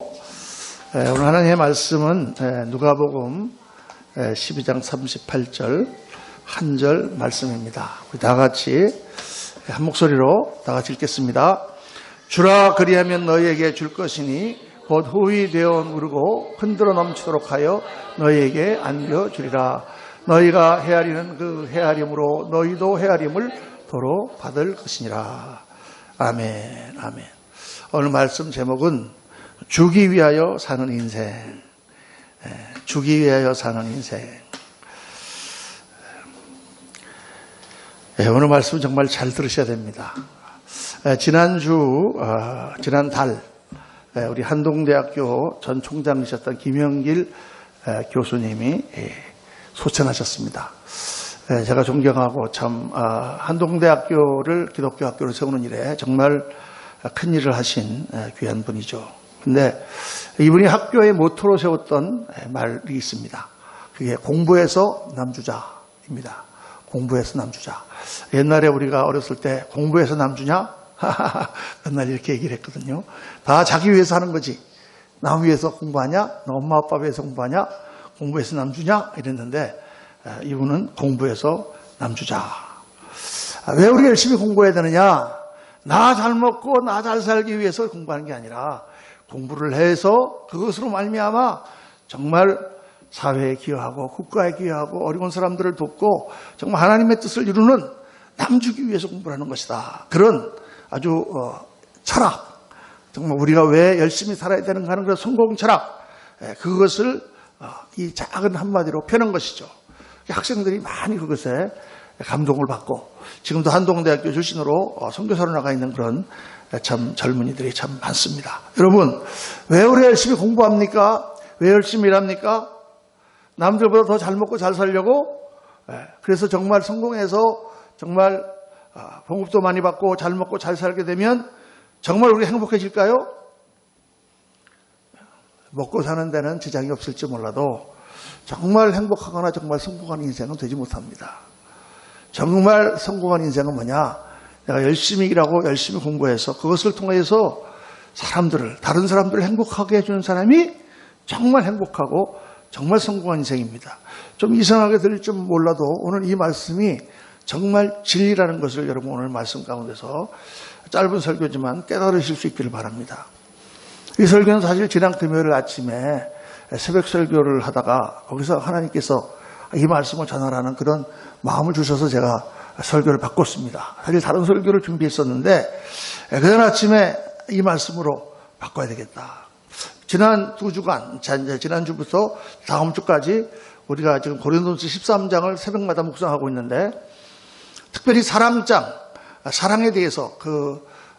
오늘 하나님의 말씀은 누가복음 12장 38절 한 절 말씀입니다. 우리 다 같이 한 목소리로 다 같이 읽겠습니다. 주라 그리하면 너희에게 줄 것이니 곧 후히 되어 누르고 흔들어 넘치도록 하여 너희에게 안겨주리라. 너희가 헤아리는 그 헤아림으로 너희도 헤아림을 도로 받을 것이니라. 아멘. 아멘. 오늘 말씀 제목은 주기 위하여 사는 인생. 주기 위하여 사는 인생. 오늘 말씀 정말 잘 들으셔야 됩니다. 지난달 우리 한동대학교 전 총장이셨던 김영길 교수님이 소천하셨습니다. 제가 존경하고 참 한동대학교를 기독교 학교로 세우는 일에 정말 큰 일을 하신 귀한 분이죠. 근데 이분이 학교의 모토로 세웠던 말이 있습니다. 그게 공부해서 남주자입니다. 공부해서 남주자. 옛날에 우리가 어렸을 때 공부해서 남주냐? 맨날 이렇게 얘기를 했거든요. 다 자기 위해서 하는 거지. 남 위해서 공부하냐? 너 엄마 아빠 위해서 공부하냐? 공부해서 남주냐? 이랬는데 이분은 공부해서 남주자. 왜 우리가 열심히 공부해야 되느냐? 나 잘 먹고 나 잘 살기 위해서 공부하는 게 아니라 공부를 해서 그것으로 말미암아 정말 사회에 기여하고 국가에 기여하고 어려운 사람들을 돕고 정말 하나님의 뜻을 이루는 남주기 위해서 공부를 하는 것이다. 그런 아주 철학, 정말 우리가 왜 열심히 살아야 되는가 하는 그런 성공 철학, 그것을 이 작은 한마디로 펴는 것이죠. 학생들이 많이 그것에 감동을 받고 지금도 한동대학교 출신으로 선교사로 나가 있는 그런 참 젊은이들이 참 많습니다. 여러분, 왜 우리 열심히 공부합니까? 왜 열심히 일합니까? 남들보다 더 잘 먹고 잘 살려고? 그래서 정말 성공해서 정말 봉급도 많이 받고 잘 먹고 잘 살게 되면 정말 우리 행복해질까요? 먹고 사는 데는 지장이 없을지 몰라도 정말 행복하거나 정말 성공한 인생은 되지 못합니다. 정말 성공한 인생은 뭐냐? 내가 열심히 일하고 열심히 공부해서 그것을 통해서 다른 사람들을 행복하게 해주는 사람이 정말 행복하고 정말 성공한 인생입니다. 좀 이상하게 들릴지 몰라도 오늘 이 말씀이 정말 진리라는 것을 여러분 오늘 말씀 가운데서 짧은 설교지만 깨달으실 수 있기를 바랍니다. 이 설교는 사실 지난 금요일 아침에 새벽 설교를 하다가 거기서 하나님께서 이 말씀을 전하라는 그런 마음을 주셔서 제가 설교를 바꿨습니다. 사실 다른 설교를 준비했었는데 그날 아침에 이 말씀으로 바꿔야 되겠다. 지난 2주간, 지난주부터 다음 주까지 우리가 지금 고린도전서 13장을 새벽마다 묵상하고 있는데 특별히 사랑장, 사랑에 대해서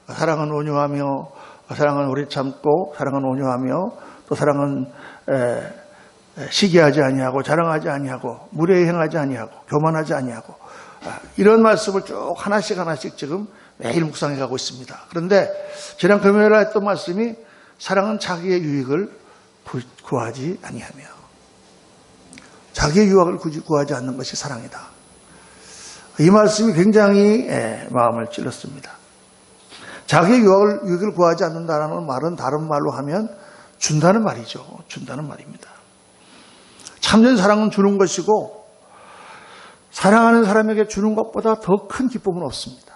사랑은 온유하며 사랑은 오래 참고 사랑은 온유하며 또 사랑은 시기하지 아니하고 자랑하지 아니하고 무례히 행하지 아니하고 교만하지 아니하고 이런 말씀을 쭉 하나씩 지금 매일 묵상해 가고 있습니다. 그런데 지난 금요일에 했던 말씀이 사랑은 자기의 유익을 구하지 아니하며 자기의 유익을 구하지 않는 것이 사랑이다. 이 말씀이 굉장히 마음을 찔렀습니다. 자기의 유익을 구하지 않는다는 말은 다른 말로 하면 준다는 말이죠. 준다는 말입니다. 참된 사랑은 주는 것이고 사랑하는 사람에게 주는 것보다 더 큰 기쁨은 없습니다.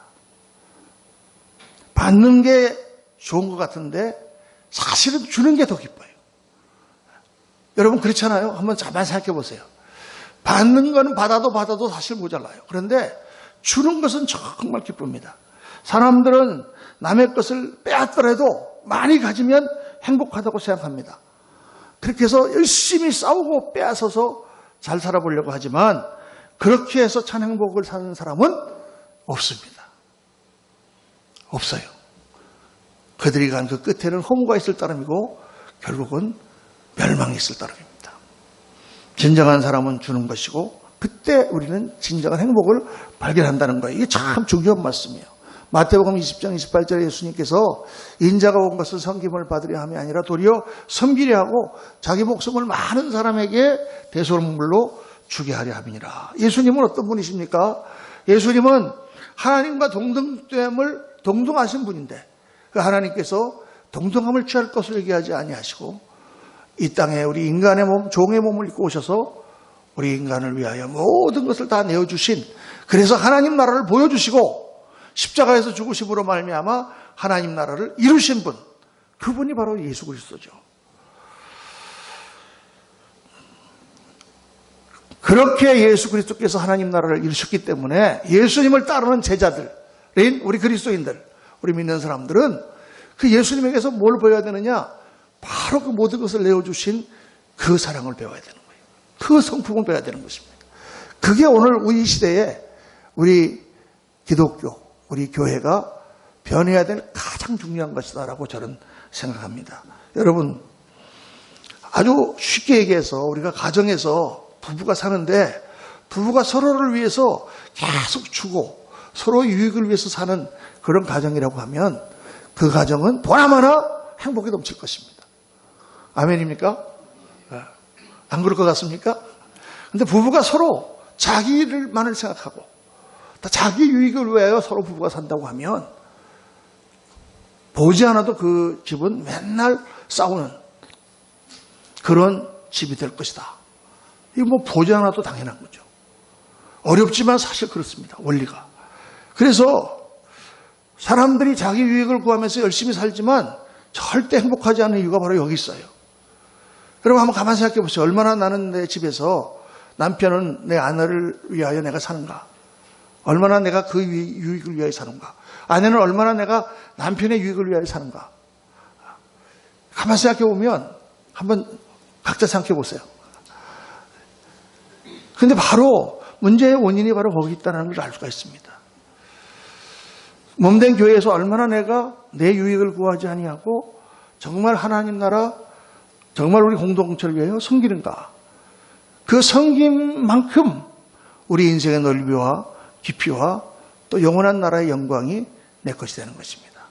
받는 게 좋은 것 같은데 사실은 주는 게 더 기뻐요. 여러분 그렇잖아요. 한번 잠깐 생각해 보세요. 받는 거는 받아도 사실 모자라요. 그런데 주는 것은 정말 기쁩니다. 사람들은 남의 것을 빼앗더라도 많이 가지면 행복하다고 생각합니다. 그렇게 해서 열심히 싸우고 빼앗아서 잘 살아보려고 하지만 그렇게 해서 참 행복을 사는 사람은 없습니다. 없어요. 그들이 간 그 끝에는 허무가 있을 따름이고 결국은 멸망이 있을 따름입니다. 진정한 사람은 주는 것이고 그때 우리는 진정한 행복을 발견한다는 거예요. 이게 참 중요한 말씀이에요. 마태복음 20장 28절에 예수님께서 인자가 온 것은 섬김을 받으려 함이 아니라 도리어 섬기려 하고 자기 목숨을 많은 사람에게 대속물로 주게 하려 함이니라. 예수님은 어떤 분이십니까? 예수님은 하나님과 동등됨을 동등하신 분인데 그 하나님께서 동정함을 취할 것을 얘기하지 아니하시고 이 땅에 우리 인간의 몸, 종의 몸을 입고 오셔서 우리 인간을 위하여 모든 것을 다 내어주신, 그래서 하나님 나라를 보여주시고 십자가에서 죽으심으로 말미암아 하나님 나라를 이루신 분, 그분이 바로 예수 그리스도죠. 그렇게 예수 그리스도께서 하나님 나라를 이루셨기 때문에 예수님을 따르는 제자들인 우리 그리스도인들, 우리 믿는 사람들은 그 예수님에게서 뭘 배워야 되느냐? 바로 그 모든 것을 내어주신 그 사랑을 배워야 되는 거예요. 그 성품을 배워야 되는 것입니다. 그게 오늘 우리 시대에 우리 기독교, 우리 교회가 변해야 될 가장 중요한 것이다라고 저는 생각합니다. 여러분, 아주 쉽게 얘기해서 우리가 가정에서 부부가 사는데 부부가 서로를 위해서 계속 주고 서로 유익을 위해서 사는 그런 가정이라고 하면 그 가정은 보나마나 행복이 넘칠 것입니다. 아멘입니까? 안 그럴 것 같습니까? 근데 부부가 서로 자기만을 생각하고 다 자기 유익을 위하여 서로 부부가 산다고 하면 보지 않아도 그 집은 맨날 싸우는 그런 집이 될 것이다. 이거 뭐 보지 않아도 당연한 거죠. 어렵지만 사실 그렇습니다. 원리가. 그래서 사람들이 자기 유익을 구하면서 열심히 살지만 절대 행복하지 않은 이유가 바로 여기 있어요. 여러분 한번 가만히 생각해 보세요. 얼마나 나는 내 집에서 남편은 내 아내를 위하여 내가 사는가? 얼마나 내가 그 유익을 위하여 사는가? 아내는 얼마나 내가 남편의 유익을 위하여 사는가? 가만히 생각해 보면 한번 각자 생각해 보세요. 근데 바로 문제의 원인이 바로 거기 있다는 걸 알 수가 있습니다. 몸된 교회에서 얼마나 내가 내 유익을 구하지 아니하고 정말 하나님 나라, 정말 우리 공동체를 위하여 섬기는가? 그 섬김만큼 우리 인생의 넓이와 깊이와 또 영원한 나라의 영광이 내 것이 되는 것입니다.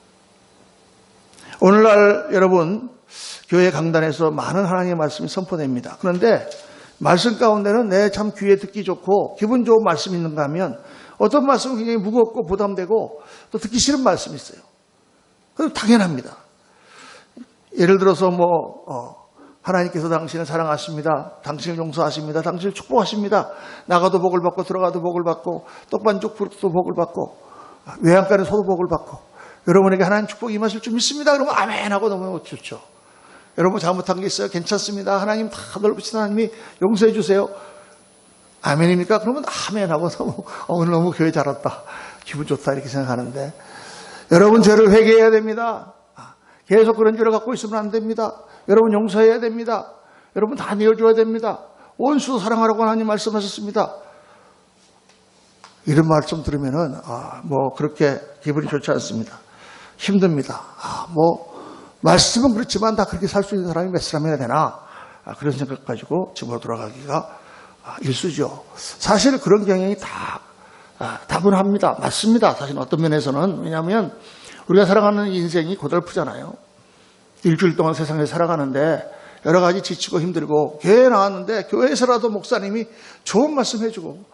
오늘날 여러분 교회 강단에서 많은 하나님의 말씀이 선포됩니다. 그런데 말씀 가운데는 내 참 귀에 듣기 좋고 기분 좋은 말씀이 있는가 하면 어떤 말씀은 굉장히 무겁고 부담되고 또 듣기 싫은 말씀이 있어요. 그건 당연합니다. 예를 들어서 하나님께서 당신을 사랑하십니다. 당신을 용서하십니다. 당신을 축복하십니다. 나가도 복을 받고 들어가도 복을 받고 떡반죽 부르도 복을 받고 외양간에 소도 복을 받고 여러분에게 하나님 축복이 임하실 줄 믿습니다. 그러면 아멘 하고 너무 좋죠. 여러분 잘못한 게 있어요? 괜찮습니다. 하나님 다 넓으신 하나님이 용서해 주세요. 아멘입니까? 그러면 아멘 하고 오늘 너무 교회 잘 왔다. 기분 좋다 이렇게 생각하는데 여러분 죄를 회개해야 됩니다. 계속 그런 죄를 갖고 있으면 안 됩니다. 여러분 용서해야 됩니다. 여러분 다 내어줘야 됩니다. 원수 사랑하라고 하나님 말씀하셨습니다. 이런 말씀 들으면은 그렇게 기분이 좋지 않습니다. 힘듭니다. 말씀은 그렇지만 다 그렇게 살 수 있는 사람이 몇 사람이나 되나 그런 생각 가지고 집으로 돌아가기가 일쑤죠. 사실 그런 경향이 다 다분합니다. 맞습니다. 사실 어떤 면에서는. 왜냐하면 우리가 살아가는 인생이 고달프잖아요. 일주일 동안 세상에 살아가는데 여러 가지 지치고 힘들고 교회에 나왔는데 교회에서라도 목사님이 좋은 말씀 해주고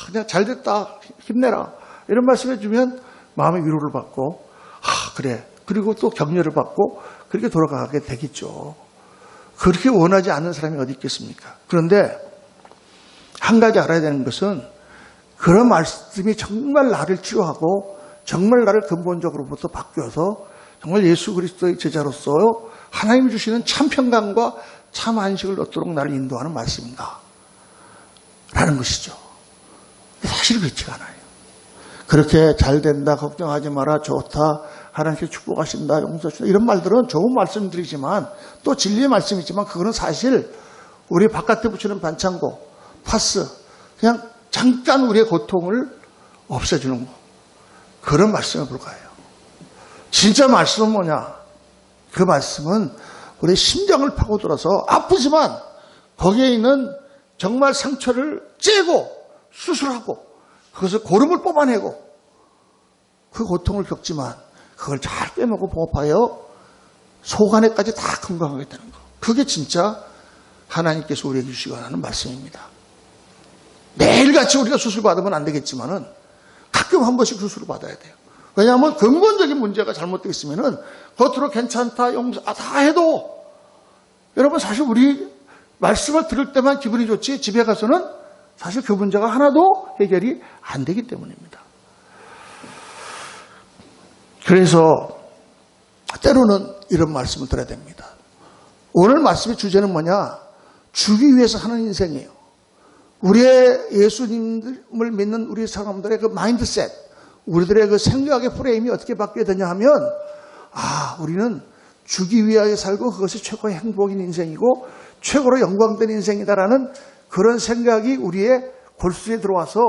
그냥 잘됐다 힘내라 이런 말씀 해주면 마음의 위로를 받고 그래 그리고 또 격려를 받고 그렇게 돌아가게 되겠죠. 그렇게 원하지 않는 사람이 어디 있겠습니까? 그런데 한 가지 알아야 되는 것은 그런 말씀이 정말 나를 치유하고 정말 나를 근본적으로부터 바뀌어서 정말 예수 그리스도의 제자로서 하나님이 주시는 참 평강과 참 안식을 얻도록 나를 인도하는 말씀인가? 라는 것이죠. 사실 그렇지가 않아요. 그렇게 잘 된다, 걱정하지 마라, 좋다, 하나님께 축복하신다, 용서하신다 이런 말들은 좋은 말씀들이지만 또 진리의 말씀이지만 그거는 사실 우리 바깥에 붙이는 반창고, 파스 그냥 잠깐 우리의 고통을 없애주는 거 그런 말씀에 불과해요. 진짜 말씀은 뭐냐? 그 말씀은 우리 심장을 파고들어서 아프지만 거기에 있는 정말 상처를 째고 수술하고 그것을 고름을 뽑아내고 그 고통을 겪지만 그걸 잘 빼먹고 봉합하여 속 안에까지 다 건강하게 되는 거. 그게 진짜 하나님께서 우리에게 주시고자 하는 말씀입니다. 매일같이 우리가 수술 받으면 안 되겠지만은 가끔 한 번씩 수술을 받아야 돼요. 왜냐하면 근본적인 문제가 잘못되어 있으면은 겉으로 괜찮다, 용서, 다 해도 여러분 사실 우리 말씀을 들을 때만 기분이 좋지 집에 가서는 사실 그 문제가 하나도 해결이 안 되기 때문입니다. 그래서 때로는 이런 말씀을 드려야 됩니다. 오늘 말씀의 주제는 뭐냐? 주기 위해서 사는 인생이에요. 우리의 예수님을 믿는 우리 사람들의 그 마인드셋, 우리들의 그 생각의 프레임이 어떻게 바뀌어야 되냐 하면, 우리는 주기 위하여 살고 그것이 최고의 행복인 인생이고 최고로 영광된 인생이다라는 그런 생각이 우리의 골수에 들어와서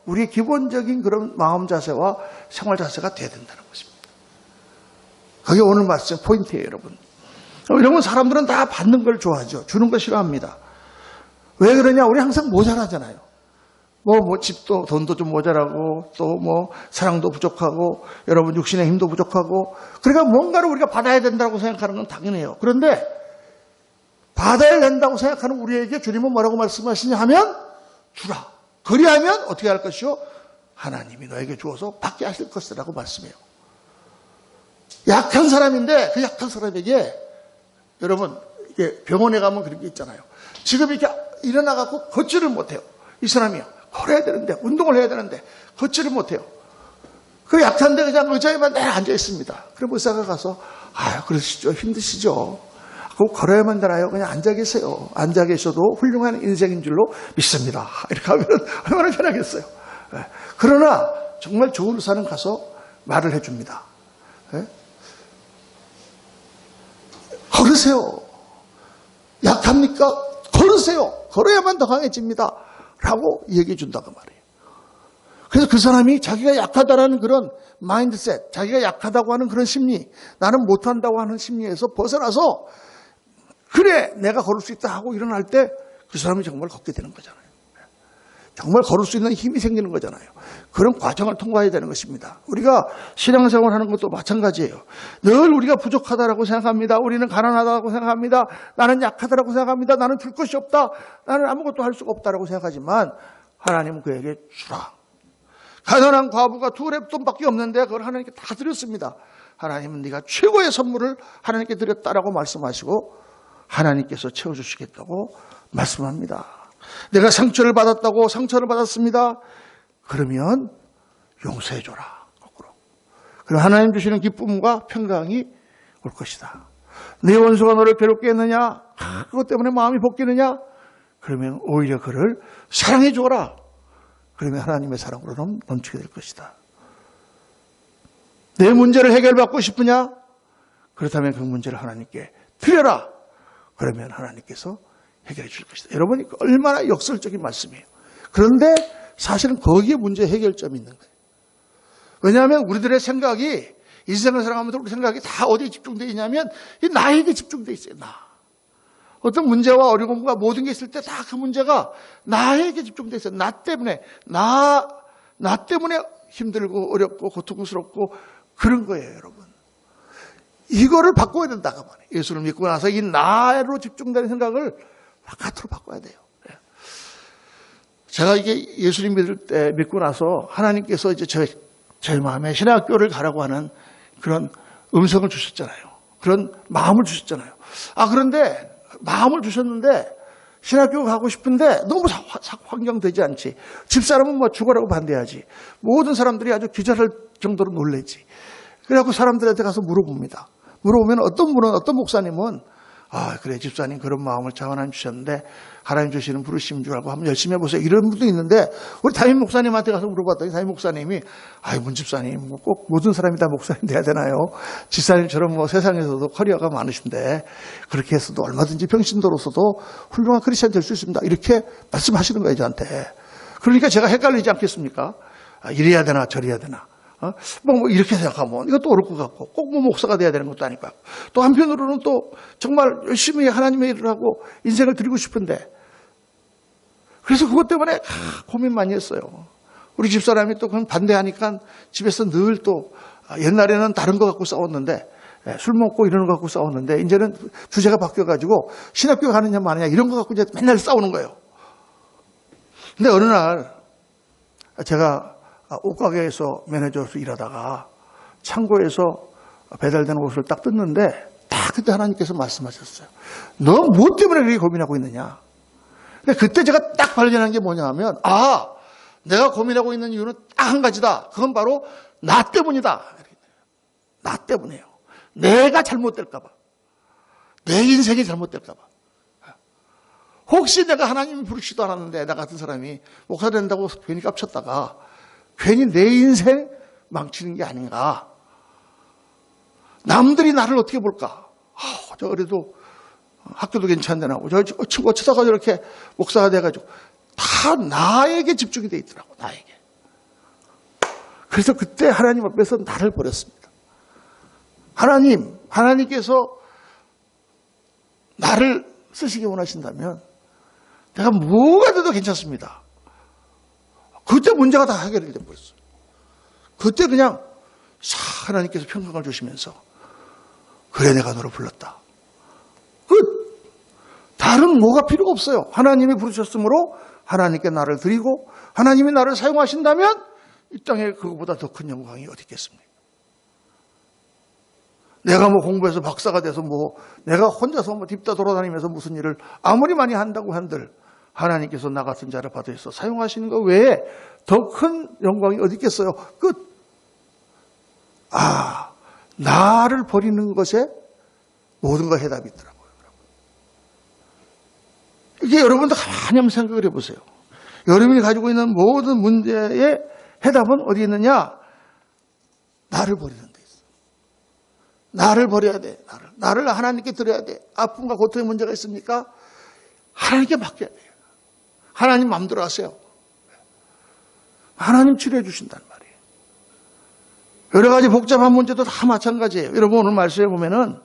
우리의 기본적인 그런 마음 자세와 생활 자세가 돼야 된다는 것입니다. 그게 오늘 말씀의 포인트예요, 여러분. 여러분, 사람들은 다 받는 걸 좋아하죠. 주는 거 싫어합니다. 왜 그러냐? 우리 항상 모자라잖아요. 집도, 돈도 좀 모자라고, 또 사랑도 부족하고, 여러분, 육신의 힘도 부족하고, 그러니까 뭔가를 우리가 받아야 된다고 생각하는 건 당연해요. 그런데, 받아야 된다고 생각하는 우리에게 주님은 뭐라고 말씀하시냐 하면, 주라. 그리하면 어떻게 할 것이요? 하나님이 너에게 주어서 받게 하실 것이라고 말씀해요. 약한 사람인데, 그 약한 사람에게, 여러분, 이게 병원에 가면 그런 게 있잖아요. 지금 이렇게 일어나갖고 걷지를 못해요. 이 사람이요. 걸어야 되는데, 운동을 해야 되는데, 걷지를 못해요. 그 약한데 그냥 의자에만 내 앉아 있습니다. 그럼 의사가 가서, 그러시죠. 힘드시죠. 그거 걸어야만 되나요? 그냥 앉아 계세요. 앉아 계셔도 훌륭한 인생인 줄로 믿습니다. 이렇게 하면 얼마나 편하겠어요. 그러나, 정말 좋은 의사는 가서 말을 해줍니다. 걸으세요. 약합니까? 걸으세요. 걸어야만 더 강해집니다. 라고 얘기해 준다고 말이에요. 그래서 그 사람이 자기가 약하다라는 그런 마인드셋, 자기가 약하다고 하는 그런 심리, 나는 못한다고 하는 심리에서 벗어나서 그래, 내가 걸을 수 있다 하고 일어날 때 그 사람이 정말 걷게 되는 거잖아요. 정말 걸을 수 있는 힘이 생기는 거잖아요. 그런 과정을 통과해야 되는 것입니다. 우리가 신앙생활 하는 것도 마찬가지예요. 늘 우리가 부족하다라고 생각합니다. 우리는 가난하다고 생각합니다. 나는 약하다라고 생각합니다. 나는 줄 것이 없다. 나는 아무것도 할 수가 없다라고 생각하지만 하나님은 그에게 주라. 가난한 과부가 2랩돈밖에 없는데 그걸 하나님께 다 드렸습니다. 하나님은 네가 최고의 선물을 하나님께 드렸다라고 말씀하시고 하나님께서 채워주시겠다고 말씀합니다. 내가 상처를 받았다고 상처를 받았습니다. 그러면 용서해줘라. 거꾸로. 그럼 하나님 주시는 기쁨과 평강이 올 것이다. 네 원수가 너를 괴롭게 했느냐? 그것 때문에 마음이 볶이느냐? 그러면 오히려 그를 사랑해줘라. 그러면 하나님의 사랑으로 넘치게 될 것이다. 내 문제를 해결받고 싶으냐? 그렇다면 그 문제를 하나님께 드려라. 그러면 하나님께서 해결해 줄 것이다. 여러분이 얼마나 역설적인 말씀이에요. 그런데 사실은 거기에 문제 해결점이 있는 거예요. 왜냐하면 우리들의 생각이, 인생을 살아가면서 우리 생각이 다 어디에 집중되어 있냐면 이 나에게 집중되어 있어요. 나. 어떤 문제와 어려움과 모든 게 있을 때 다 그 문제가 나에게 집중되어 있어요. 나 때문에. 나 때문에 힘들고 어렵고 고통스럽고 그런 거예요, 여러분. 이거를 바꿔야 된다고 말해요. 예수를 믿고 나서 이 나로 집중되는 생각을 바깥으로 바꿔야 돼요. 제가 이게 예수님 믿고 나서 하나님께서 이제 저희 마음에 신학교를 가라고 하는 그런 음성을 주셨잖아요. 그런 마음을 주셨잖아요. 그런데 마음을 주셨는데 신학교 가고 싶은데 너무 환경 되지 않지. 집사람은 죽어라고 반대하지. 모든 사람들이 아주 기절할 정도로 놀래지. 그래갖고 사람들한테 가서 물어봅니다. 물어보면 어떤 분은, 어떤 목사님은 그래, 집사님 그런 마음을 하나님 주셨는데 하나님 주시는 부르심인 줄 알고 한번 열심히 해보세요. 이런 분도 있는데 우리 담임 목사님한테 가서 물어봤더니 담임 목사님이 문 집사님 꼭 모든 사람이 다 목사님 돼야 되나요? 집사님처럼 세상에서도 커리어가 많으신데 그렇게 해서도 얼마든지 평신도로서도 훌륭한 크리스찬 될 수 있습니다. 이렇게 말씀하시는 거예요, 저한테. 그러니까 제가 헷갈리지 않겠습니까? 이래야 되나 저래야 되나. 이렇게 생각하면 이것도 옳을 것 같고, 꼭 목사가 돼야 되는 것도 아니고, 또 한편으로는 또 정말 열심히 하나님의 일을 하고 인생을 드리고 싶은데, 그래서 그것 때문에 고민 많이 했어요. 우리 집사람이 또 그건 반대하니까 집에서 늘 또, 옛날에는 다른 거 갖고 싸웠는데, 술 먹고 이러는 거 갖고 싸웠는데, 이제는 주제가 바뀌어가지고, 신학교 가느냐 마느냐 이런 거 갖고 이제 맨날 싸우는 거예요. 근데 어느 날, 제가 옷가게에서 매니저로서 일하다가 창고에서 배달된 옷을 딱 뜯는데 딱 그때 하나님께서 말씀하셨어요. 너 무엇 때문에 그렇게 고민하고 있느냐? 근데 그때 제가 딱 발견한 게 뭐냐 하면, 내가 고민하고 있는 이유는 딱 한 가지다. 그건 바로 나 때문이다. 나 때문이에요. 내가 잘못될까봐. 내 인생이 잘못될까봐. 혹시 내가 하나님이 부르시지도 않았는데 나 같은 사람이 목사 된다고 괜히 깝쳤다가 괜히 내 인생 망치는 게 아닌가. 남들이 나를 어떻게 볼까. 저 그래도 학교도 괜찮은데 나고 저 친구가 쳐다가 이렇게 목사가 돼가지고 다 나에게 집중이 돼 있더라고. 나에게. 그래서 그때 하나님 앞에서 나를 버렸습니다. 하나님께서 나를 쓰시기 원하신다면 내가 뭐가 돼도 괜찮습니다. 그때 문제가 다 해결이 돼버렸어요. 그때 그냥 하나님께서 평강을 주시면서 그래 내가 너를 불렀다. 다른 뭐가 필요가 없어요. 하나님이 부르셨으므로 하나님께 나를 드리고 하나님이 나를 사용하신다면 이 땅에 그거보다 더 큰 영광이 어디 있겠습니까? 내가 뭐 공부해서 박사가 돼서 내가 혼자서 딥다 돌아다니면서 무슨 일을 아무리 많이 한다고 한들 하나님께서 나 같은 자를 받아서 사용하시는 것 외에 더 큰 영광이 어디 있겠어요? 나를 버리는 것에 모든 거 해답이 있더라고요. 이게 여러분도 가만히 한번 생각을 해보세요. 여러분이 가지고 있는 모든 문제의 해답은 어디 있느냐? 나를 버리는 데 있어. 나를 버려야 돼. 나를 하나님께 드려야 돼. 아픔과 고통의 문제가 있습니까? 하나님께 맡겨야 돼요. 하나님 마음대로 하세요. 하나님 치료해 주신단 말이에요. 여러 가지 복잡한 문제도 다 마찬가지예요. 여러분 오늘 말씀에 보면은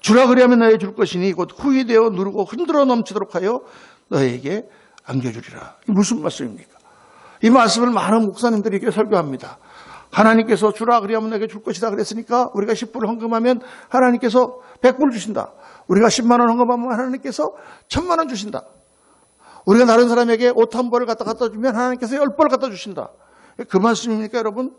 주라 그리하면 너에게 줄 것이니 곧 후히 되어 누르고 흔들어 넘치도록 하여 너에게 안겨주리라. 이게 무슨 말씀입니까? 이 말씀을 많은 목사님들이 이렇게 설교합니다. 하나님께서 주라 그리하면 너에게 줄 것이다 그랬으니까 우리가 10불을 헌금하면 하나님께서 100불을 주신다. 우리가 10만 원 헌금하면 하나님께서 1000만 원 주신다. 우리가 다른 사람에게 옷 한 벌을 갖다 주면 하나님께서 10벌을 갖다 주신다. 그 말씀입니까 여러분?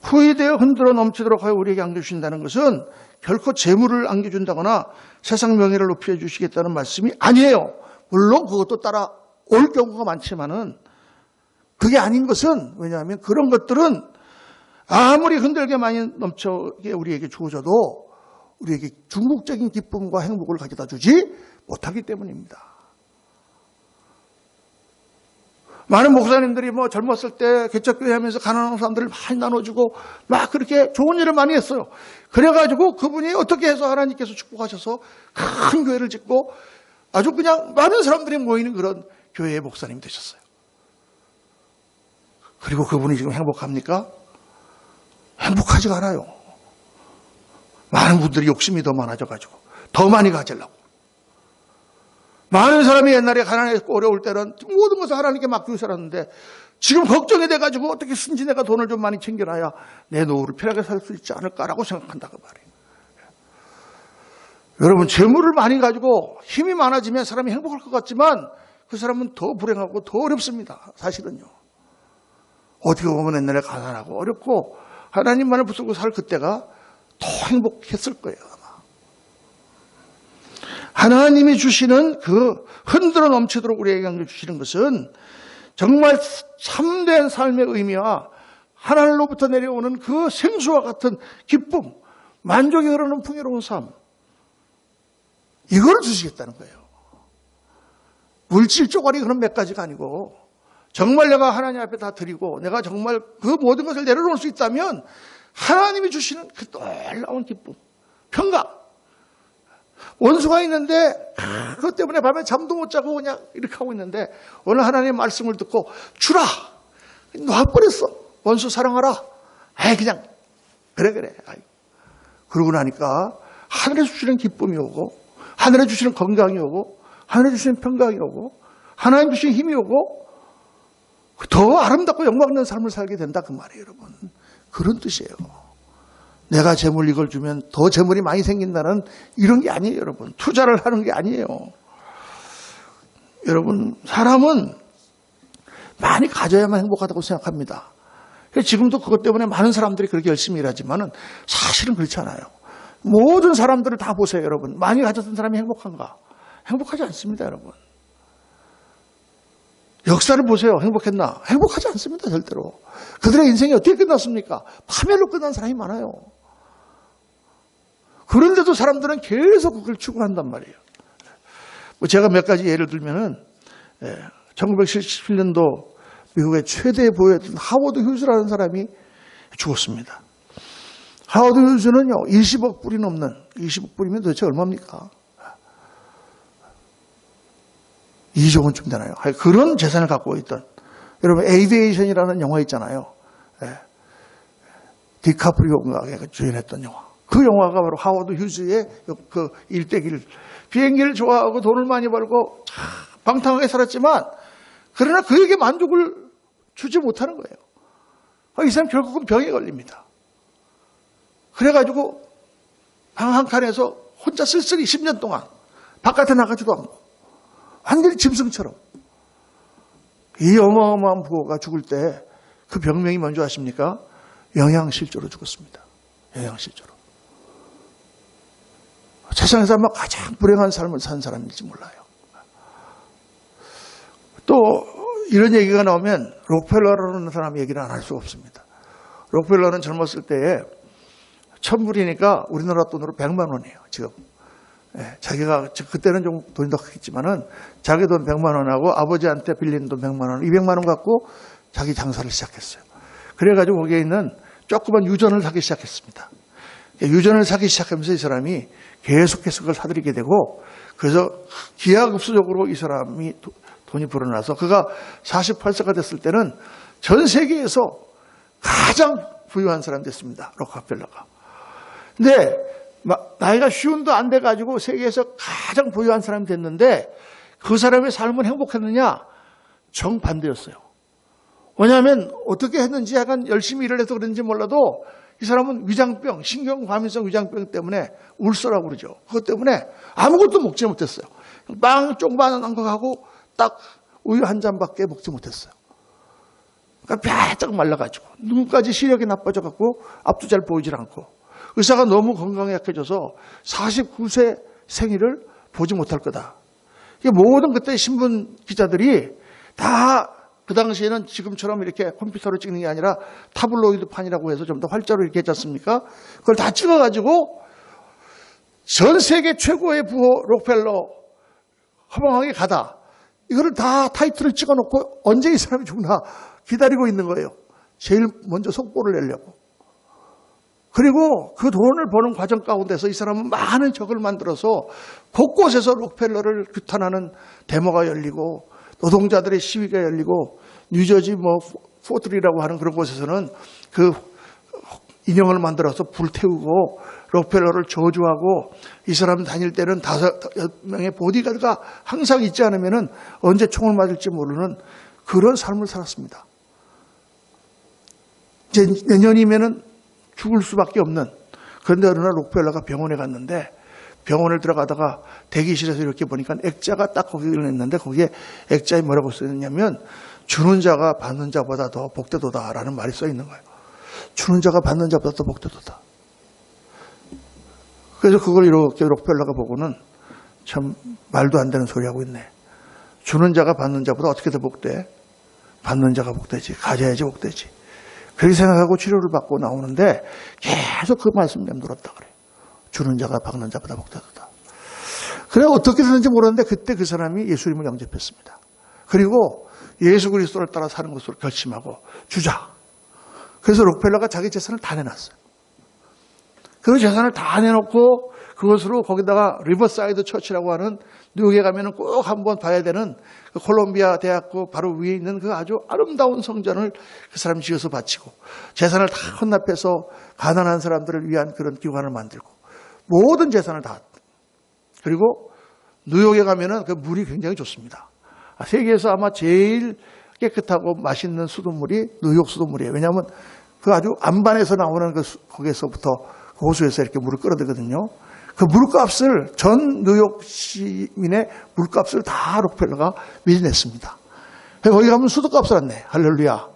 후회되어 흔들어 넘치도록 하여 우리에게 안겨주신다는 것은 결코 재물을 안겨준다거나 세상 명예를 높여 주시겠다는 말씀이 아니에요. 물론 그것도 따라올 경우가 많지만은 그게 아닌 것은 왜냐하면 그런 것들은 아무리 흔들게 많이 넘쳐게 우리에게 주어져도 우리에게 중국적인 기쁨과 행복을 가져다 주지 못하기 때문입니다. 많은 목사님들이 젊었을 때 개척교회 하면서 가난한 사람들을 많이 나눠주고 막 그렇게 좋은 일을 많이 했어요. 그래가지고 그분이 어떻게 해서 하나님께서 축복하셔서 큰 교회를 짓고 아주 그냥 많은 사람들이 모이는 그런 교회의 목사님이 되셨어요. 그리고 그분이 지금 행복합니까? 행복하지가 않아요. 많은 분들이 욕심이 더 많아져가지고 더 많이 가지려고. 많은 사람이 옛날에 가난했고 어려울 때는 모든 것을 하나님께 맡기고 살았는데 지금 걱정이 돼가지고 어떻게 순지 내가 돈을 좀 많이 챙겨놔야 내 노후를 편하게 살 수 있지 않을까라고 생각한다고 말이에요. 여러분 재물을 많이 가지고 힘이 많아지면 사람이 행복할 것 같지만 그 사람은 더 불행하고 더 어렵습니다. 사실은요. 어떻게 보면 옛날에 가난하고 어렵고 하나님만을 붙들고 살 그때가 더 행복했을 거예요. 하나님이 주시는 그 흔들어 넘치도록 우리에게 주시는 것은 정말 참된 삶의 의미와 하늘로부터 내려오는 그 생수와 같은 기쁨, 만족이 흐르는 풍요로운 삶, 이걸 주시겠다는 거예요. 물질 쪼가리 그런 몇 가지가 아니고 정말 내가 하나님 앞에 다 드리고 내가 정말 그 모든 것을 내려놓을 수 있다면 하나님이 주시는 그 놀라운 기쁨, 평강. 원수가 있는데 그것 때문에 밤에 잠도 못 자고 그냥 이렇게 하고 있는데 오늘 하나님의 말씀을 듣고 주라 놔버렸어. 원수 사랑하라. 그냥 그래. 그러고 나니까 하늘에 주시는 기쁨이 오고 하늘에 주시는 건강이 오고 하늘에 주시는 평강이 오고 하나님 주시는 힘이 오고 더 아름답고 영광 있는 삶을 살게 된다 그 말이에요. 여러분 그런 뜻이에요. 내가 재물 이걸 주면 더 재물이 많이 생긴다는 이런 게 아니에요. 여러분 투자를 하는 게 아니에요. 여러분 사람은 많이 가져야만 행복하다고 생각합니다. 지금도 그것 때문에 많은 사람들이 그렇게 열심히 일하지만은 사실은 그렇지 않아요. 모든 사람들을 다 보세요, 여러분. 많이 가졌던 사람이 행복한가? 행복하지 않습니다, 여러분. 역사를 보세요. 행복했나? 행복하지 않습니다, 절대로. 그들의 인생이 어떻게 끝났습니까? 파멸로 끝난 사람이 많아요. 그런데도 사람들은 계속 그걸 추구한단 말이에요. 제가 몇 가지 예를 들면은 1977년도 미국의 최대 보였던 하워드 휴즈라는 사람이 죽었습니다. 하워드 휴즈는요, 20억 불이 넘는, 20억 불이면 도대체 얼마입니까? 2조 원쯤 되나요? 그런 재산을 갖고 있던, 여러분, 에이비에이션이라는 영화 있잖아요. 디카프리오가 주연했던 영화. 그 영화가 바로 하워드 휴즈의 그 일대기를, 비행기를 좋아하고 돈을 많이 벌고 방탕하게 살았지만, 그러나 그에게 만족을 주지 못하는 거예요. 이 사람 결국은 병에 걸립니다. 그래가지고 방 한 칸에서 혼자 쓸쓸히 10년 동안 바깥에 나가지도 않고 완전히 짐승처럼. 이 어마어마한 부호가 죽을 때 그 병명이 뭔지 아십니까? 영양실조로 죽었습니다. 영양실조로. 세상에서 아마 가장 불행한 삶을 산 사람일지 몰라요. 또 이런 얘기가 나오면 록펠러라는 사람 얘기를 안 할 수가 없습니다. 록펠러는 젊었을 때에 1000불이니까 우리나라 돈으로 100만 원이에요, 지금. 자기가, 그때는 좀 돈이 더 크겠지만은 자기 돈 100만 원하고 아버지한테 빌린 돈 100만 원, 200만 원 갖고 자기 장사를 시작했어요. 그래가지고 거기에 있는 조그만 유전을 사기 시작했습니다. 유전을 사기 시작하면서 이 사람이 계속해서 그걸 사들이게 되고, 그래서 기하급수적으로 이 사람이 돈이 불어나서 그가 48세가 됐을 때는 전 세계에서 가장 부유한 사람이 됐습니다. 록펠러가. 근데 나이가 50도 안 돼가지고 세계에서 가장 부유한 사람이 됐는데 그 사람의 삶은 행복했느냐? 정반대였어요. 왜냐하면 어떻게 했는지 약간 열심히 일을 해서 그런지 몰라도 이 사람은 위장병, 신경과민성 위장병 때문에 울서라고 그러죠. 그것 때문에 아무것도 먹지 못했어요. 빵 조그만한 거 하고 딱 우유 한 잔밖에 먹지 못했어요. 그러니까 바짝 말라가지고 눈까지 시력이 나빠져갖고 앞도 잘 보이질 않고 의사가 너무 건강에 약해져서 49세 생일을 보지 못할 거다. 이게 모든 그때 신문 기자들이 다 그 당시에는 지금처럼 이렇게 컴퓨터로 찍는 게 아니라 타블로이드 판이라고 해서 좀 더 활자로 이렇게 했지 않습니까? 그걸 다 찍어가지고 전 세계 최고의 부호 록펠러 허망하게 가다. 이거를 다 타이틀을 찍어놓고 언제 이 사람이 죽나 기다리고 있는 거예요. 제일 먼저 속보를 내려고. 그리고 그 돈을 버는 과정 가운데서 이 사람은 많은 적을 만들어서 곳곳에서 록펠러를 규탄하는 데모가 열리고 노동자들의 시위가 열리고 뉴저지 포트리라고 하는 그런 곳에서는 그 인형을 만들어서 불태우고 록펠러를 저주하고 이 사람 다닐 때는 5명의 보디가드가 항상 있지 않으면 언제 총을 맞을지 모르는 그런 삶을 살았습니다. 이제 내년이면은 죽을 수밖에 없는. 그런데 어느 날 록펠러가 병원에 갔는데 병원을 들어가다가 대기실에서 이렇게 보니까 액자가 딱 거기를 냈는데 거기에 액자에 뭐라고 써있냐면 주는 자가 받는 자보다 더 복되도다라는 말이 써 있는 거예요. 주는 자가 받는 자보다 더 복되도다. 그래서 그걸 이렇게 록펠러가 보고는 참 말도 안 되는 소리 하고 있네. 주는 자가 받는 자보다 어떻게 더 복돼? 받는 자가 복되지. 가져야지 복되지. 그렇게 생각하고 치료를 받고 나오는데 계속 그 말씀 맴돌았다 그래요. 주는 자가 받는 자보다 복되도다. 그래 어떻게 됐는지 모르는데 그때 그 사람이 예수님을 영접했습니다. 그리고 예수 그리스도를 따라 사는 것으로 결심하고 주자. 그래서 록펠러가 자기 재산을 다 내놨어요. 그 재산을 다 내놓고 그것으로 거기다가 리버사이드 처치라고 하는 뉴욕에 가면은 꼭 한번 봐야 되는 그 콜롬비아 대학교 바로 위에 있는 그 아주 아름다운 성전을 그 사람이 지어서 바치고 재산을 다 헌납해서 가난한 사람들을 위한 그런 기관을 만들고 모든 재산을 다. 그리고 뉴욕에 가면은 그 물이 굉장히 좋습니다. 세계에서 아마 제일 깨끗하고 맛있는 수돗물이 뉴욕 수돗물이에요. 왜냐하면 그 아주 안반에서 나오는 거기에서부터 그 호수에서 이렇게 물을 끌어들거든요. 그 물값을 전 뉴욕 시민의 물값을 다 록펠러가 미리 냈습니다. 거기 가면 수도값을 안 내. 할렐루야.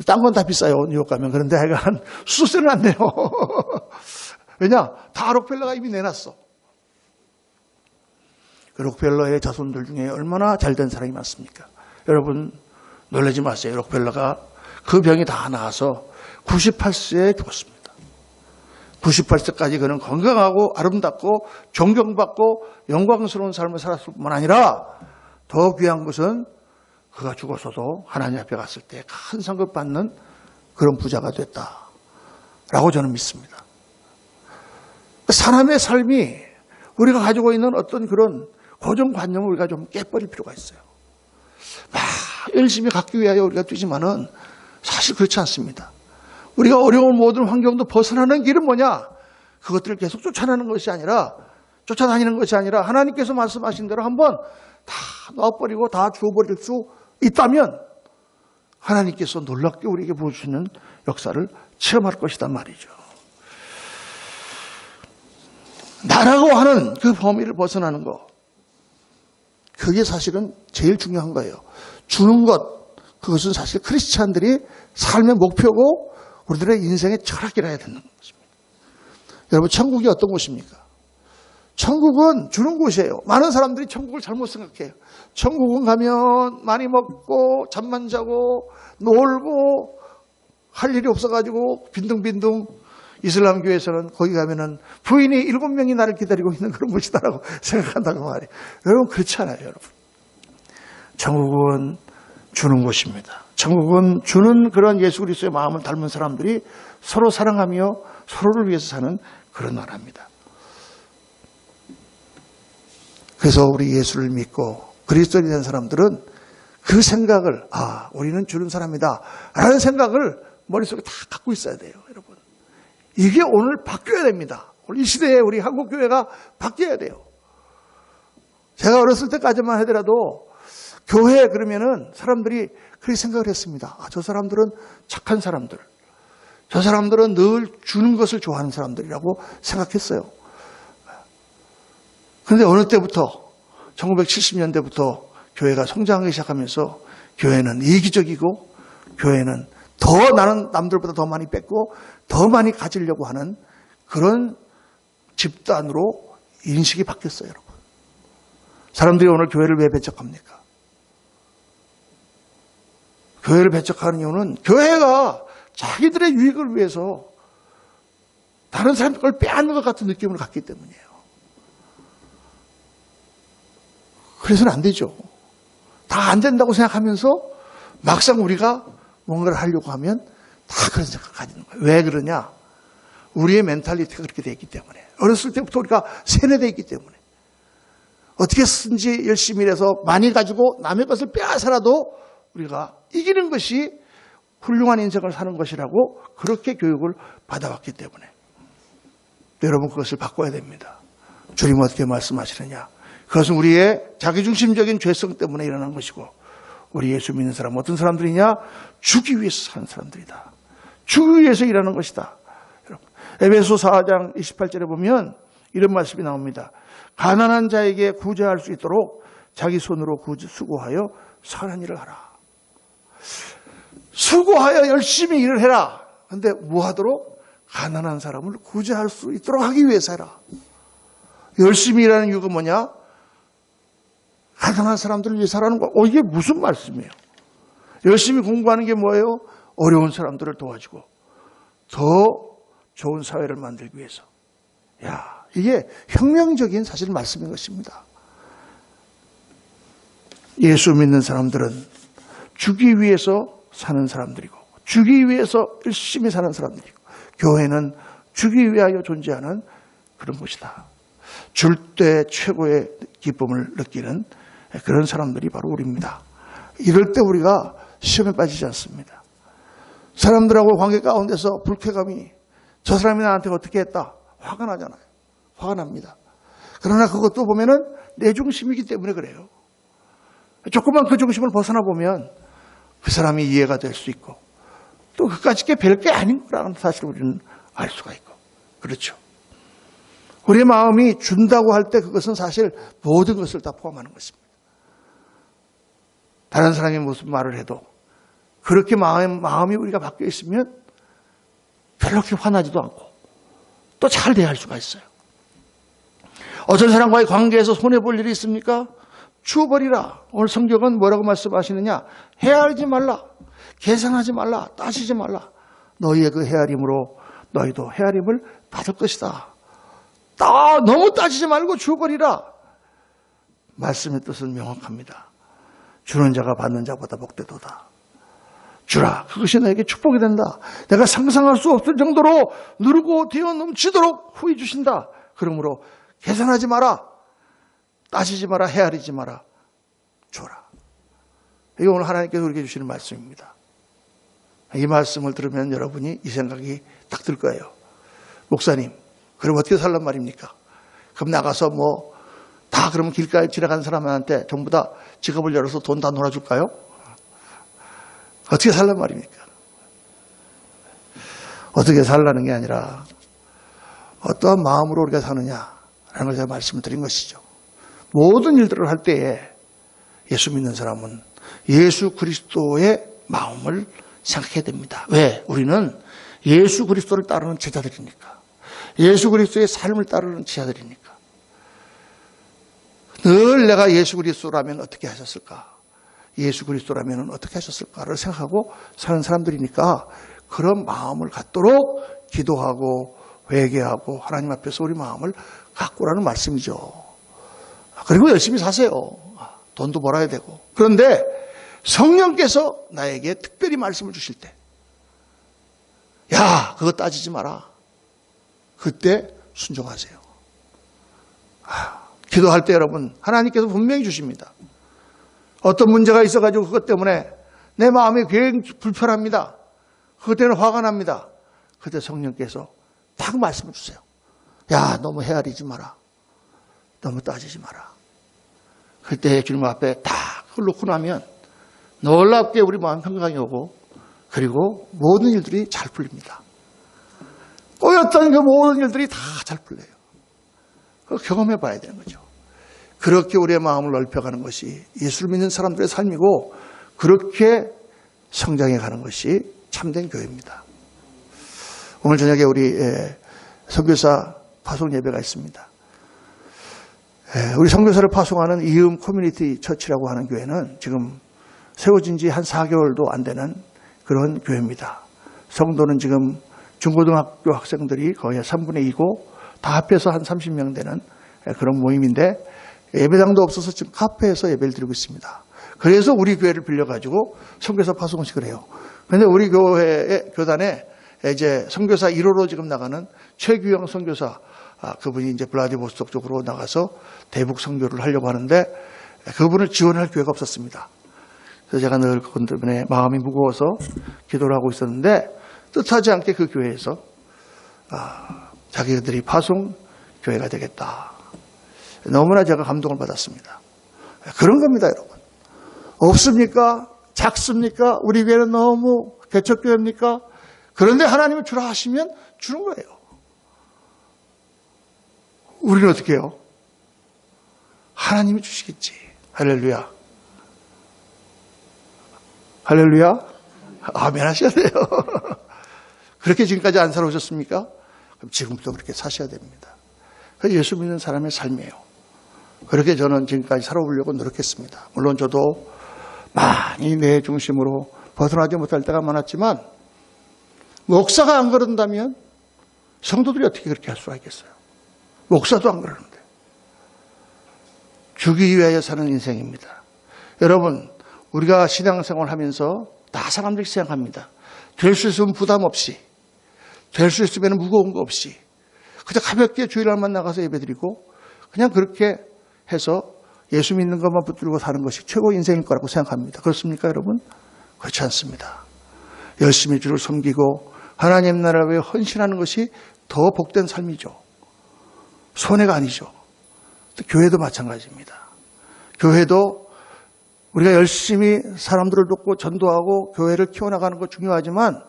딴 건 다 비싸요, 뉴욕 가면. 그런데 하여간 수수료는 안 내요. 왜냐? 다 록펠러가 이미 내놨어. 그 록펠러의 자손들 중에 얼마나 잘된 사람이 많습니까? 여러분, 놀라지 마세요. 록펠러가 그 병이 다 나아서 98세에 죽었습니다. 98세까지 그는 건강하고 아름답고 존경받고 영광스러운 삶을 살았을 뿐만 아니라 더 귀한 것은 그가 죽어서도 하나님 앞에 갔을 때 큰 상급 받는 그런 부자가 됐다라고 저는 믿습니다. 사람의 삶이 우리가 가지고 있는 어떤 그런 고정관념을 우리가 좀 깨버릴 필요가 있어요. 막 열심히 갖기 위하여 우리가 뛰지만은 사실 그렇지 않습니다. 우리가 어려운 모든 환경도 벗어나는 길은 뭐냐? 그것들을 계속 쫓아다니는 것이 아니라 하나님께서 말씀하신 대로 한번 다 놔버리고 다 주어버릴 수 있다면 하나님께서 놀랍게 우리에게 보여주시는 역사를 체험할 것이란 말이죠. 나라고 하는 그 범위를 벗어나는 것, 그게 사실은 제일 중요한 거예요. 주는 것, 그것은 사실 크리스찬들이 삶의 목표고 우리들의 인생의 철학이라 해야 되는 것입니다. 여러분, 천국이 어떤 곳입니까? 천국은 주는 곳이에요. 많은 사람들이 천국을 잘못 생각해요. 천국은 가면 많이 먹고 잠만 자고 놀고 할 일이 없어가지고 빈둥빈둥. 이슬람교에서는 거기 가면은 부인이 7명이 나를 기다리고 있는 그런 곳이다라고 생각한다고 말이에요. 여러분, 그렇지 않아요, 여러분. 천국은 주는 곳입니다. 천국은 주는 그런 예수 그리스도의 마음을 닮은 사람들이 서로 사랑하며 서로를 위해서 사는 그런 나라입니다. 그래서 우리 예수를 믿고 그리스도인이 된 사람들은 그 생각을, 우리는 주는 사람이다 라는 생각을 머릿속에 다 갖고 있어야 돼요, 여러분. 이게 오늘 바뀌어야 됩니다. 오늘 이 시대에 우리 한국교회가 바뀌어야 돼요. 제가 어렸을 때까지만 하더라도 교회 그러면은 사람들이 그렇게 생각을 했습니다. 저 사람들은 착한 사람들. 저 사람들은 늘 주는 것을 좋아하는 사람들이라고 생각했어요. 그런데 어느 때부터 1970년대부터 교회가 성장하기 시작하면서 교회는 이기적이고 교회는 더 나는 남들보다 더 많이 뺏고 더 많이 가지려고 하는 그런 집단으로 인식이 바뀌었어요, 여러분. 사람들이 오늘 교회를 왜 배척합니까? 교회를 배척하는 이유는 교회가 자기들의 유익을 위해서 다른 사람들 걸 빼앗는 것 같은 느낌을 갖기 때문이에요. 그래서는 안 되죠. 다 안 된다고 생각하면서 막상 우리가 뭔가를 하려고 하면 다 그런 생각을 가지는 거예요. 왜 그러냐? 우리의 멘탈리티가 그렇게 되어 있기 때문에. 어렸을 때부터 우리가 세뇌되어 있기 때문에. 어떻게 쓰든지 열심히 해서 많이 가지고 남의 것을 빼앗아라도 우리가 이기는 것이 훌륭한 인생을 사는 것이라고 그렇게 교육을 받아왔기 때문에. 여러분, 그것을 바꿔야 됩니다. 주님은 어떻게 말씀하시느냐? 그것은 우리의 자기중심적인 죄성 때문에 일어난 것이고, 우리 예수 믿는 사람은 어떤 사람들이냐? 주기 위해서 사는 사람들이다. 주기 위해서 일하는 것이다. 여러분, 에베소 4장 28절에 보면 이런 말씀이 나옵니다. 가난한 자에게 구제할 수 있도록 자기 손으로 수고하여 선한 일을 하라. 수고하여 열심히 일을 해라. 그런데 뭐 하도록? 가난한 사람을 구제할 수 있도록 하기 위해서 해라. 열심히 일하는 이유가 뭐냐? 가난한 사람들을 위해서 하라는 거. 이게 무슨 말씀이에요? 열심히 공부하는 게 뭐예요? 어려운 사람들을 도와주고 더 좋은 사회를 만들기 위해서. 이게 혁명적인 사실 말씀인 것입니다. 예수 믿는 사람들은 주기 위해서 사는 사람들이고, 주기 위해서 열심히 사는 사람들이고, 교회는 주기 위하여 존재하는 그런 곳이다. 줄 때 최고의 기쁨을 느끼는 그런 사람들이 바로 우리입니다. 이럴 때 우리가 시험에 빠지지 않습니다. 사람들하고 관계 가운데서 불쾌감이, 저 사람이 나한테 어떻게 했다, 화가 나잖아요. 화가 납니다. 그러나 그것도 보면은 내 중심이기 때문에 그래요. 조금만 그 중심을 벗어나 보면 그 사람이 이해가 될 수 있고, 또 그까짓 게 별게 아닌 거라는 사실을 우리는 알 수가 있고. 그렇죠. 우리의 마음이 준다고 할 때 그것은 사실 모든 것을 다 포함하는 것입니다. 다른 사람이 무슨 말을 해도 그렇게 마음이 우리가 바뀌어 있으면 별로 그렇게 화나지도 않고 또 잘 대할 수가 있어요. 어떤 사람과의 관계에서 손해볼 일이 있습니까? 주어버리라. 오늘 성경은 뭐라고 말씀하시느냐? 헤아리지 말라. 계산하지 말라. 따지지 말라. 너희의 그 헤아림으로 너희도 헤아림을 받을 것이다. 너무 따지지 말고 주어버리라. 말씀의 뜻은 명확합니다. 주는 자가 받는 자보다 복되도다. 주라. 그것이 너에게 축복이 된다. 내가 상상할 수 없을 정도로 누르고 되어 넘치도록 후히 주신다. 그러므로 계산하지 마라. 따지지 마라. 헤아리지 마라. 줘라. 이게 오늘 하나님께서 우리에게 주시는 말씀입니다. 이 말씀을 들으면 여러분이 이 생각이 딱 들 거예요. 목사님, 그럼 어떻게 살란 말입니까? 그럼 나가서 다 그러면 길가에 지나가는 사람한테 전부 다 지갑을 열어서 돈 다 놀아줄까요? 어떻게 살란 말입니까? 어떻게 살라는 게 아니라 어떠한 마음으로 우리가 사느냐라는 걸 제가 말씀을 드린 것이죠. 모든 일들을 할 때에 예수 믿는 사람은 예수 그리스도의 마음을 생각해야 됩니다. 왜? 우리는 예수 그리스도를 따르는 제자들이니까. 예수 그리스도의 삶을 따르는 제자들이니까. 늘 내가 예수 그리스도라면 어떻게 하셨을까? 예수 그리스도라면 어떻게 하셨을까를 생각하고 사는 사람들이니까 그런 마음을 갖도록 기도하고 회개하고 하나님 앞에서 우리 마음을 가꾸라는 말씀이죠. 그리고 열심히 사세요. 돈도 벌어야 되고. 그런데 성령께서 나에게 특별히 말씀을 주실 때, 야, 그거 따지지 마라. 그때 순종하세요. 기도할 때 여러분, 하나님께서 분명히 주십니다. 어떤 문제가 있어가지고 그것 때문에 내 마음이 굉장히 불편합니다. 그것 때문에 화가 납니다. 그때 성령께서 딱 말씀을 주세요. 야, 너무 헤아리지 마라. 너무 따지지 마라. 그때 주님 앞에 딱 흘러놓고 나면 놀랍게 우리 마음 평강이 오고 그리고 모든 일들이 잘 풀립니다. 꼬였던 그 모든 일들이 다 잘 풀려요. 그걸 경험해 봐야 되는 거죠. 그렇게 우리의 마음을 넓혀가는 것이 예수를 믿는 사람들의 삶이고 그렇게 성장해 가는 것이 참된 교회입니다. 오늘 저녁에 우리 선교사 파송 예배가 있습니다. 우리 선교사를 파송하는 이음 커뮤니티 처치라고 하는 교회는 지금 세워진 지 한 4개월도 안 되는 그런 교회입니다. 성도는 지금 중고등학교 학생들이 거의 3분의 2고 다 합해서 한 30명 되는 그런 모임인데 예배당도 없어서 지금 카페에서 예배를 드리고 있습니다. 그래서 우리 교회를 빌려가지고 선교사 파송식을 해요. 그런데 우리 교회의 교단에 이제 선교사 1호로 지금 나가는 최규영 선교사, 그분이 이제 블라디보스톡 쪽으로 나가서 대북 선교를 하려고 하는데 그분을 지원할 교회가 없었습니다. 그래서 제가 늘 그분 때문에 마음이 무거워서 기도를 하고 있었는데 뜻하지 않게 그 교회에서 자기들이 파송 교회가 되겠다. 너무나 제가 감동을 받았습니다. 그런 겁니다, 여러분. 없습니까? 작습니까? 우리 교회는 너무 개척교회입니까? 그런데 하나님이 주라 하시면 주는 거예요. 우리는 어떻게 해요? 하나님이 주시겠지. 할렐루야. 할렐루야. 아멘 하셔야 돼요. 그렇게 지금까지 안 살아오셨습니까? 그럼 지금부터 그렇게 사셔야 됩니다. 그게 예수 믿는 사람의 삶이에요. 그렇게 저는 지금까지 살아보려고 노력했습니다. 물론 저도 많이 내 중심으로 벗어나지 못할 때가 많았지만 목사가 안 그런다면 성도들이 어떻게 그렇게 할 수가 있겠어요? 목사도 안 그러는데. 주기 위하여 사는 인생입니다. 여러분, 우리가 신앙생활 하면서 다 사람들이 생각합니다. 될 수 있으면 부담 없이, 될 수 있으면 무거운 거 없이 그냥 가볍게 주일날만 나가서 예배드리고 그냥 그렇게 해서 예수 믿는 것만 붙들고 사는 것이 최고 인생일 거라고 생각합니다. 그렇습니까, 여러분? 그렇지 않습니다. 열심히 주를 섬기고 하나님 나라를 위해 헌신하는 것이 더 복된 삶이죠. 손해가 아니죠. 교회도 마찬가지입니다. 교회도 우리가 열심히 사람들을 돕고 전도하고 교회를 키워나가는 것 중요하지만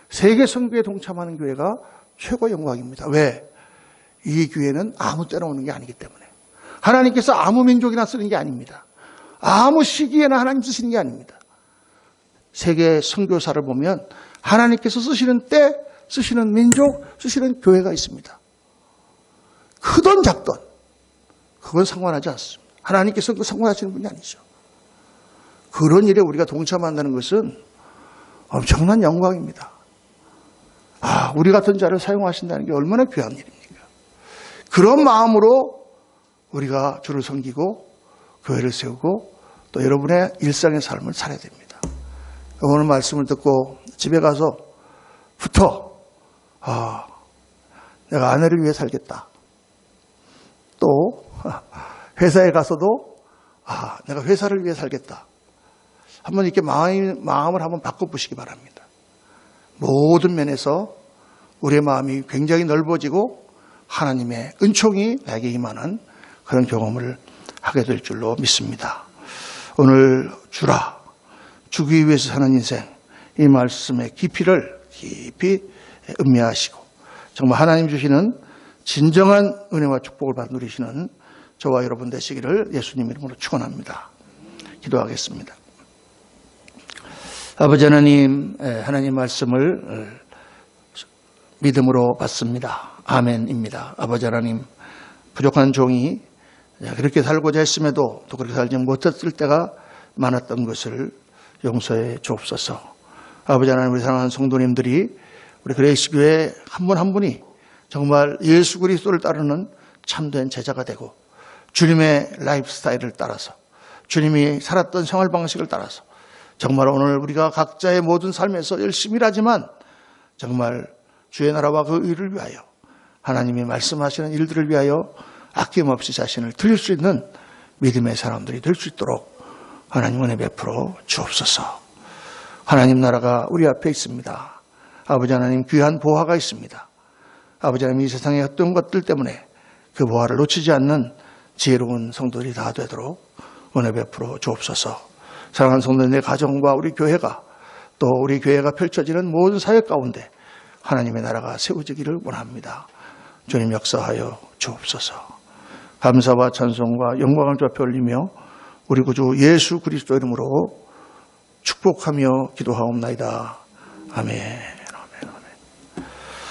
세계 선교에 동참하는 교회가 최고 영광입니다. 왜? 이 교회는 아무 때나 오는 게 아니기 때문에. 하나님께서 아무 민족이나 쓰는 게 아닙니다. 아무 시기에나 하나님 쓰시는 게 아닙니다. 세계 선교사를 보면 하나님께서 쓰시는 때, 쓰시는 민족, 쓰시는 교회가 있습니다. 크든 작든 그건 상관하지 않습니다. 하나님께서 그 상관하시는 분이 아니죠. 그런 일에 우리가 동참한다는 것은 엄청난 영광입니다. 우리 같은 자를 사용하신다는 게 얼마나 귀한 일입니까? 그런 마음으로 우리가 주를 섬기고 교회를 세우고 또 여러분의 일상의 삶을 살아야 됩니다. 오늘 말씀을 듣고 집에 가서부터 내가 아내를 위해 살겠다. 또 회사에 가서도 내가 회사를 위해 살겠다. 한번 이렇게 마음을 한번 바꿔보시기 바랍니다. 모든 면에서 우리의 마음이 굉장히 넓어지고 하나님의 은총이 나에게 임하는 그런 경험을 하게 될 줄로 믿습니다. 오늘 주라, 주기 위해서 사는 인생, 이 말씀의 깊이를 깊이 음미하시고 정말 하나님 주시는 진정한 은혜와 축복을 누리시는 저와 여러분 되시기를 예수님 이름으로 축원합니다. 기도하겠습니다. 아버지 하나님, 하나님 말씀을 믿음으로 받습니다. 아멘입니다. 아버지 하나님, 부족한 종이 그렇게 살고자 했음에도 또 그렇게 살지 못했을 때가 많았던 것을 용서해 주옵소서. 아버지 하나님, 우리 사랑하는 성도님들이 우리 그레이스교회 한 분 한 분이 정말 예수 그리스도를 따르는 참된 제자가 되고 주님의 라이프 스타일을 따라서 주님이 살았던 생활 방식을 따라서 정말 오늘 우리가 각자의 모든 삶에서 열심히 일하지만 정말 주의 나라와 그 의를 위하여 하나님이 말씀하시는 일들을 위하여 아낌없이 자신을 드릴 수 있는 믿음의 사람들이 될 수 있도록 하나님 은혜 베풀어 주옵소서. 하나님 나라가 우리 앞에 있습니다. 아버지 하나님 귀한 보화가 있습니다. 아버지 하나님 이 세상의 어떤 것들 때문에 그 보화를 놓치지 않는 지혜로운 성도들이 다 되도록 은혜 베풀어 주옵소서. 사랑하는 성도님의 가정과 우리 교회가 또 우리 교회가 펼쳐지는 모든 사회 가운데 하나님의 나라가 세워지기를 원합니다. 주님 역사하여 주옵소서. 감사와 찬송과 영광을 주 앞에 올리며 우리 구주 예수 그리스도 이름으로 축복하며 기도하옵나이다. 아멘.